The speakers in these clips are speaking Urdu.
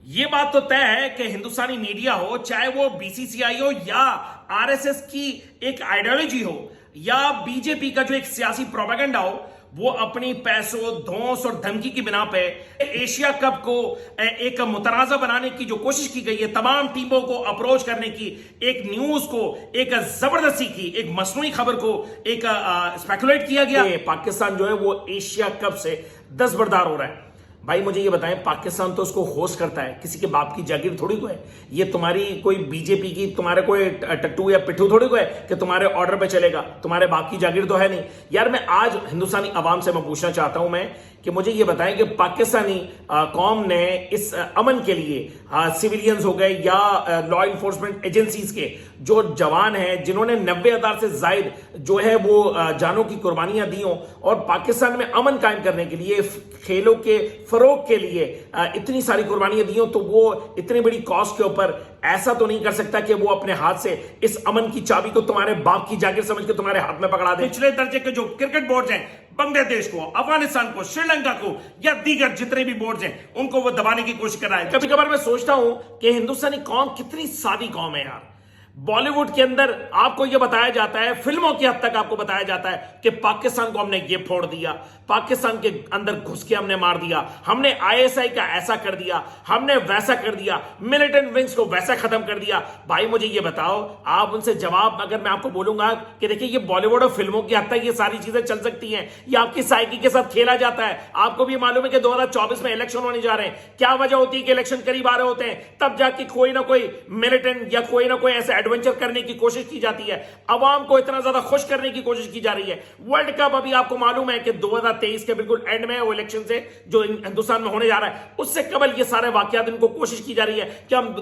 یہ بات تو طے ہے کہ ہندوستانی میڈیا ہو، چاہے وہ بی سی سی آئی ہو یا آر ایس ایس کی ایک آئیڈیالوجی ہو یا بی جے پی کا جو ایک سیاسی پروپیگنڈا ہو، وہ اپنی پیسوں، دھونس اور دھمکی کی بنا پہ ایشیا کپ کو ایک متنازع بنانے کی جو کوشش کی گئی ہے، تمام ٹیموں کو اپروچ کرنے کی، ایک نیوز کو ایک زبردستی کی، ایک مصنوعی خبر کو ایک اسپیکولیٹ کیا گیا کہ پاکستان جو ہے وہ ایشیا کپ سے دستبردار ہو رہا ہے۔ بھائی مجھے یہ بتائیں، پاکستان تو اس کو ہوسٹ کرتا ہے، کسی کے باپ کی جاگیر تھوڑی کو ہے یہ، تمہاری کوئی بی جے پی کی تمہارے کوئی ٹٹو یا پٹھو تھوڑی کو ہے کہ تمہارے آرڈر پہ چلے گا، تمہارے باپ کی جاگیر تو ہے نہیں یار۔ میں آج ہندوستانی عوام سے میں پوچھنا چاہتا ہوں کہ مجھے یہ بتائیں کہ پاکستانی قوم نے اس امن کے لیے سیویلینز ہو گئے یا لا انفورسمنٹ ایجنسیز کے جو جوان ہیں جنہوں نے 90,000 سے زائد جو ہے وہ جانوں کی قربانیاں دی ہوں اور پاکستان میں امن قائم کرنے کے لیے، کھیلوں کے فروغ کے لیے اتنی ساری قربانیاں دی ہوں، تو وہ اتنی بڑی کاسٹ کے اوپر ایسا تو نہیں کر سکتا کہ وہ اپنے ہاتھ سے اس امن کی چابی کو تمہارے باپ کی جاگیر سمجھ کے تمہارے ہاتھ میں پکڑا دے۔ پچھلے درجے کے جو کرکٹ بورڈز ہیں، بنگلہ دیش کو، افغانستان کو، سری لنکا کو یا دیگر جتنے بھی بورڈز ہیں، ان کو وہ دبانے کی کوشش کر رہا ہے۔ کبھی کبھار میں سوچتا ہوں کہ ہندوستانی قوم کتنی سادی قوم ہے یار۔ بالی ووڈ کے اندر آپ کو یہ بتایا جاتا ہے، فلموں کی حد تک آپ کو بتایا جاتا ہے کہ پاکستان کو ہم نے یہ پھوڑ دیا، پاکستان کے اندر گھس کے ہم نے مار دیا، ہم نے آئی ایس آئی کا ایسا کر دیا، ہم نے ویسا کر دیا، ملیٹنٹ ونگز کو ویسا ختم کر دیا۔ بھائی مجھے یہ بتاؤ، آپ ان سے جواب اگر میں آپ کو بولوں گا کہ دیکھیں یہ بالی ووڈ اور فلموں کی حد تک یہ ساری چیزیں چل سکتی ہیں، یہ آپ کی سائیکی کے ساتھ کھیلا جاتا ہے۔ آپ کو بھی معلوم ہے کہ 2024 میں الیکشن ہونے جا رہے ہیں، کیا وجہ ہوتی ہے کہ الیکشن قریب آ رہے ہوتے ہیں، تب جا کے کوئی نہ کوئی ملیٹنٹ یا کوئی نہ کوئی ایسا ایڈونچر کرنے کی کوشش کی جاتی ہے، عوام کو اتنا زیادہ خوش کرنے کی کوشش کی جا رہی ہے۔ ورلڈ کپ ابھی آپ کو معلوم ہے کہ 2023 کے بالکل اینڈ میں وہ الیکشن سے جو ہندوستان میں ہونے جا رہا ہے، اس سے قبل یہ سارے واقعات ان کو کوشش کی جا رہی ہے کہ ہم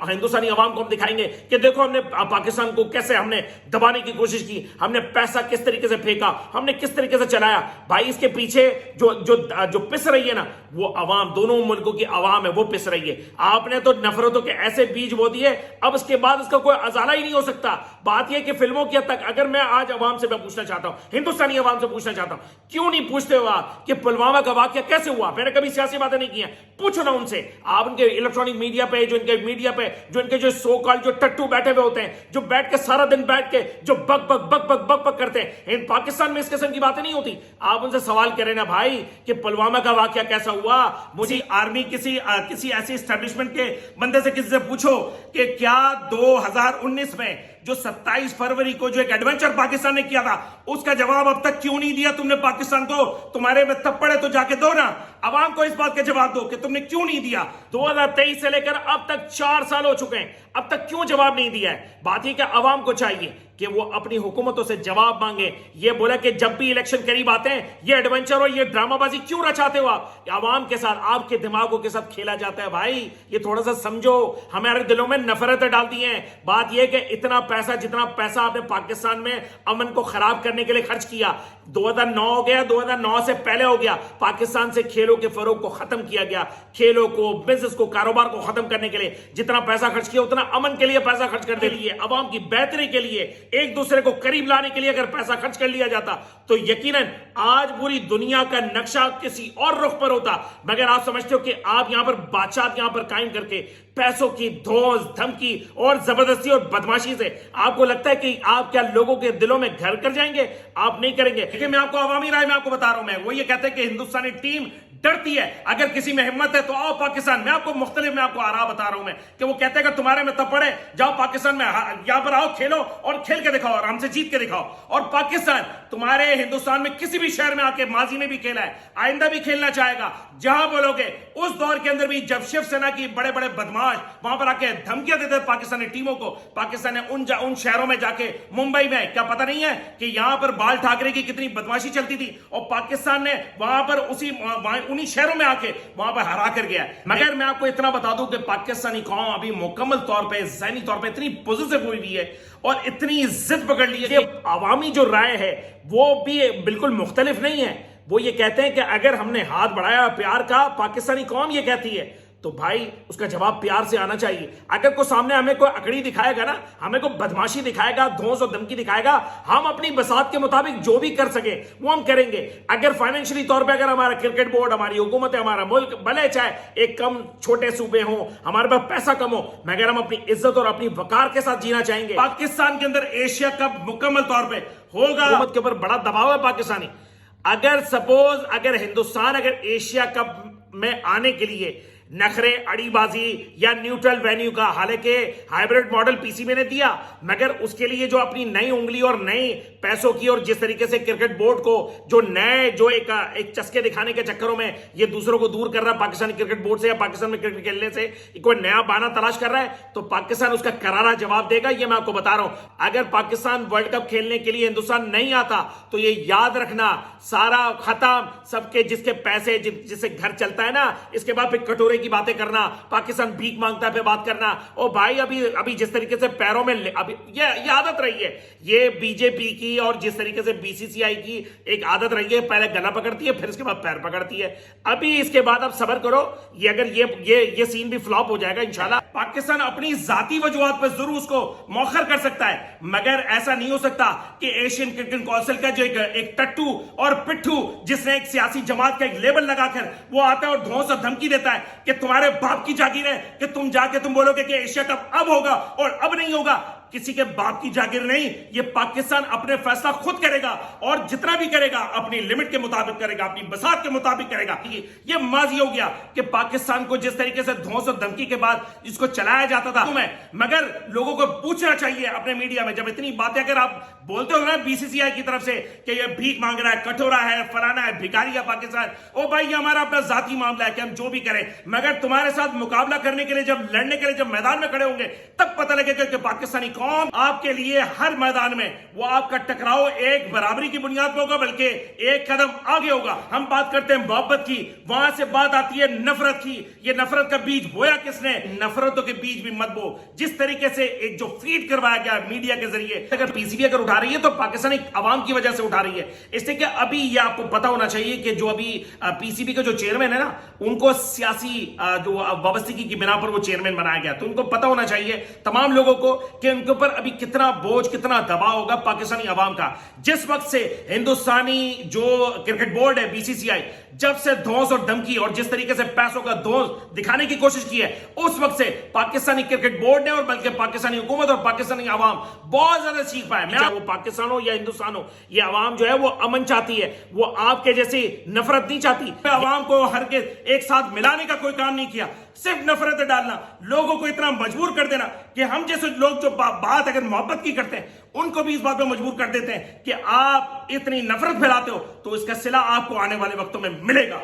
ہندوستانی عوام کو ہم دکھائیں گے کہ دیکھو ہم نے پاکستان کو کیسے ہم نے دبانے کی کوشش کی، ہم نے پیسہ کس طریقے سے پھینکا، ہم نے کس طریقے سے چلایا۔ بھائی اس کے پیچھے جو پس رہی ہے نا، وہ عوام، دونوں ملکوں کی عوام ہے، وہ پس رہی ہے۔ آپ نے تو نفرتوں کے ایسے بیج بو دیے، اب اس کے بعد اس کا کوئی ازالہ ہی نہیں ہو سکتا۔ بات یہ کہ فلموں کی حد تک اگر میں آج عوام سے میں پوچھنا چاہتا ہوں، ہندوستانی عوام سے پوچھنا چاہتا ہوں، کیوں نہیں پوچھتے ہو آپ کہ پلوامہ کا واقعہ کیسے ہوا؟ میں نے کبھی سیاسی باتیں نہیں کی ہیں، پوچھو نا ان سے۔ آپ ان کے الیکٹرانک میڈیا پہ، جو ان کے میڈیا پہ، جو ان کے جو سو کال جو ٹٹو بیٹھے ہوئے ہوتے ہیں، جو بیٹھ کے سارا دن بیٹھ کے جو بک بک بک بک بک بک کرتے ہیں، پاکستان میں اس قسم کی باتیں نہیں ہوتی۔ آپ ان سے سوال کریں نا بھائی کہ پلوامہ کا واقعہ کیسا ہوا۔ مجھے آرمی کسی ایسی اسٹیبلشمنٹ کے بندے سے کسی سے پوچھو کہ کیا 2019 میں جو 27 فروری کو جو ایک ایڈونچر پاکستان نے کیا تھا، اس کا جواب اب تک کیوں نہیں دیا تم نے پاکستان کو؟ تمہارے میں تھپڑ ہے تو جا کے دو نا، عوام کو اس بات کا جواب دو کہ تم نے کیوں نہیں دیا۔ 2023 سے لے کر اب تک 4 سال ہو چکے ہیں، اب تک کیوں جواب نہیں دیا ہے؟ بات یہ کہ عوام کو چاہیے کہ وہ اپنی حکومتوں سے جواب مانگے۔ یہ بولا کہ جب بھی الیکشن قریب آتے ہیں یہ ایڈونچر اور یہ ڈرامہ بازی کیوں رچاتے ہو آپ؟ عوام کے ساتھ، آپ کے دماغوں کے ساتھ کھیلا جاتا ہے۔ بھائی یہ تھوڑا سا سمجھو، ہمارے دلوں میں نفرتیں ڈال دی ہیں۔ بات یہ کہ اتنا پیسہ، جتنا پیسہ آپ نے پاکستان میں امن کو خراب کرنے کے لیے خرچ کیا، 2009 ہو گیا، 2009 سے پہلے ہو گیا، پاکستان سے کھیلوں کے فروغ کو ختم کیا گیا، کھیلوں کو، بزنس کو، کاروبار کو ختم کرنے کے لیے جتنا پیسہ خرچ کیا اتنا امن کے لیے پیسہ خرچ کرنے کے لیے، عوام کی بہتری کے لیے، ایک دوسرے کو قریب لانے کے لیے اگر پیسہ خرچ کر لیا جاتا تو یقیناً آج پوری دنیا کا نقشہ کسی اور رخ پر ہوتا۔ مگر آپ سمجھتے ہو کہ آپ یہاں پر بادشاہت یہاں پر قائم کر کے پیسوں کی دھوس، دھمکی اور زبردستی اور بدماشی سے آپ کو لگتا ہے کہ آپ کیا لوگوں کے دلوں میں گھر کر جائیں گے؟ آپ نہیں کریں گے۔ لیکن میں آپ کو عوامی رائے میں آپ کو بتا رہا ہوں، وہ یہ کہتے ہیں کہ ہندوستانی ٹیم ڈرتی ہے، اگر کسی میں ہمت ہے تو آؤ پاکستان۔ میں آپ کو مختلف میں آپ کو آراء بتا رہا ہوں کہ وہ کہتے ہیں کہ تمہارے میں تب پڑے، جاؤ پاکستان میں، یہاں پر آؤ، کھیلو اور کھیل کے دکھاؤ اور ہم سے جیت کے دکھاؤ۔ اور پاکستان تمہارے ہندوستان میں کسی بھی شہر میں آ کے ماضی میں بھی کھیلا ہے، آئندہ بھی کھیلنا چاہے گا، جہاں بولو گے۔ اس دور کے اندر بھی جب شیو سینا کی بڑے بڑے بدماش وہاں پر آ کے دھمکیاں دیتے پاکستانی ٹیموں کو، پاکستان نے ان شہروں میں جا کے، ممبئی میں، کیا پتہ نہیں ہے کہ یہاں پر بال ٹھاکرے کی کتنی بدماشی چلتی تھی، اور پاکستان نے وہاں پر انہی شہروں میں آ کے وہاں پر ہرا کر گیا ہے۔ مگر میں آپ کو اتنا بتا دوں کہ پاکستانی قوم ابھی مکمل طور پہ، ذہنی طور پہ اتنی پوزیٹو ہوئی ہے اور اتنی ضد پکڑ لی ہے کہ عوامی جو رائے ہے وہ بھی بالکل مختلف نہیں ہے۔ وہ یہ کہتے ہیں کہ اگر ہم نے ہاتھ بڑھایا پیار کا، پاکستانی قوم یہ کہتی ہے تو بھائی اس کا جواب پیار سے آنا چاہیے. اگر کوئی سامنے ہمیں کوئی اکڑی دکھائے گا نا, ہمیں کوئی بدماشی دکھائے گا, دھونس اور دھمکی دکھائے گا, ہم اپنی بساط کے مطابق جو بھی کر سکے وہ ہم کریں گے. اگر فائنینشلی طور پہ اگر ہمارا کرکٹ بورڈ, ہماری حکومت, ہمارا ملک بھلے چاہے ایک کم چھوٹے صوبے ہوں, ہمارے پاس پیسہ کم ہو, مگر ہم اپنی عزت اور اپنی وقار کے ساتھ جینا چاہیں گے. پاکستان کے اندر ایشیا کپ مکمل طور پہ ہوگا. حکومت کے اوپر بڑا دباؤ ہے پاکستانی. اگر سپوز اگر ہندوستان اگر ایشیا کپ میں آنے کے لیے نخرے, اڑی بازی یا نیوٹرل وینیو کا, حالانکہ ہائیبریڈ ماڈل پی سی بی نے دیا, مگر اس کے لیے جو اپنی نئی انگلی اور نئی پیسوں کی, اور جس طریقے سے کرکٹ بورڈ کو جو نئے جو ایک چسکے دکھانے کے چکروں میں یہ دوسروں کو دور کر رہا ہے پاکستانی کرکٹ بورڈ سے یا پاکستان میں کرکٹ کھیلنے سے, کوئی نیا بہانہ تلاش کر رہا ہے, تو پاکستان اس کا کرارا جواب دے گا. یہ میں آپ کو بتا رہا ہوں. اگر پاکستان ورلڈ کپ کھیلنے کے لیے ہندوستان نہیں آتا تو یہ یاد رکھنا سارا ختم. سب کے جس کے پیسے جس سے گھر چلتا ہے نا, اس کے بعد پھر کٹورے کی باتیں کرنا, پاکستان بھیک مانگتا ہے پہ بات کرنا. او بھائی ابھی جس طریقے سے پیروں میں ابھی یہ عادت رہی ہے, یہ بی جے پی کی اور جس طریقے سے بی سی سی آئی کی ایک عادت رہی ہے, پہلے گلا پکڑتی ہے پھر اس کے بعد پیر پکڑتی ہے. ابھی اس کے بعد اب صبر کرو, یہ اگر یہ سین بھی فلاپ ہو جائے گا انشاءاللہ. پاکستان اپنی ذاتی وجوہات پر ضرور اس کو مؤخر کر سکتا ہے, مگر ایسا نہیں ہو سکتا کہ ایشین کرکٹ کونسل کا جو ایک ٹٹو اور پٹھو جس نے ایک سیاسی جماعت کا ایک لیبل لگا کر وہ آتا ہے اور دھونس اور دھمکی دیتا ہے کہ تمہارے باپ کی جاگیر ہے کہ تم جا کے تم بولو گے کہ ایشیا کپ اب ہوگا اور اب نہیں ہوگا. کسی کے باپ کی جاگیر نہیں, یہ پاکستان اپنے فیصلہ خود کرے گا, اور جتنا بھی کرے گا اپنی لمٹ کے مطابق کرے گا, اپنی بساط کے مطابق کرے گا. یہ ماضی ہو گیا کہ پاکستان کو جس طریقے سے دھونس اور دھمکی کے بعد اس کو چلایا جاتا تھا, مگر لوگوں کو پوچھنا چاہیے اپنے میڈیا میں, جب اتنی باتیں اگر آپ بولتے ہو نا بی سی سی آئی کی طرف سے کہ یہ بھیک مانگ رہا ہے, کٹورا ہے, فلانا ہے, بھکاری ہے پاکستان, او بھائی یہ ہمارا اپنا ذاتی معاملہ ہے کہ ہم جو بھی کریں, مگر تمہارے ساتھ مقابلہ کرنے کے لیے جب لڑنے کے لیے جب میدان میں کھڑے ہوں گے تب پتہ لگے گا کہ پاکستانی قوم آپ کے لیے ہر میدان میں وہ آپ کا ٹکراؤ ایک برابری کی بنیاد پہ ہوگا, بلکہ ایک قدم آگے ہوگا. ہم بات کرتے ہیں محبت کی, وہاں سے بات آتی ہے نفرت کی. یہ نفرت کا بیج بویا کس نے؟ نفرتوں کے بیج بھی مت بو. جس طریقے سے ایک جو فیڈ کروایا گیا میڈیا کے ذریعے, اگر پی سی بی اگر اٹھا رہی ہے تو پاکستانی عوام کی وجہ سے اٹھا رہی ہے. اس لیے کہ ابھی یہ آپ کو پتا ہونا چاہیے کہ جو ابھی پی سی بی کا جو چیئرمین ہے نا, ان کو سیاسی جو وابستگی کی بنا پر وہ چیئرمین بنایا گیا, تو ان کو پتا ہونا چاہیے تمام لوگوں کو کہ ان کے اوپر ابھی کتنا بوجھ, کتنا دباؤ ہوگا پاکستانی عوام کا. جس وقت سے ہندوستانی جو کرکٹ بورڈ ہے بی سی سی آئی جب سے دھونس اور دھمکی اور جس طریقے سے پیسوں کا دھونس دکھانے کی کوشش کی ہے, اس وقت سے پاکستانی کرکٹ بورڈ نے اور بلکہ پاکستانی حکومت اور پاکستانی عوام بہت زیادہ سیکھ پائے. چاہے وہ پاکستان ہو یا ہندوستان ہو, یہ عوام جو ہے وہ امن چاہتی ہے, وہ آپ کے جیسی نفرت نہیں چاہتی. عوام کو ہرگز ایک ساتھ ملانے کا کوئی کام نہیں کیا, صرف نفرت ڈالنا, لوگوں کو اتنا مجبور کر دینا کہ ہم جیسے لوگ جو بات اگر محبت کی کرتے ہیں ان کو بھی اس بات پہ مجبور کر دیتے ہیں کہ آپ اتنی نفرت پھیلاتے ہو, تو اس کا صلہ آپ کو آنے والے وقتوں میں ملے گا.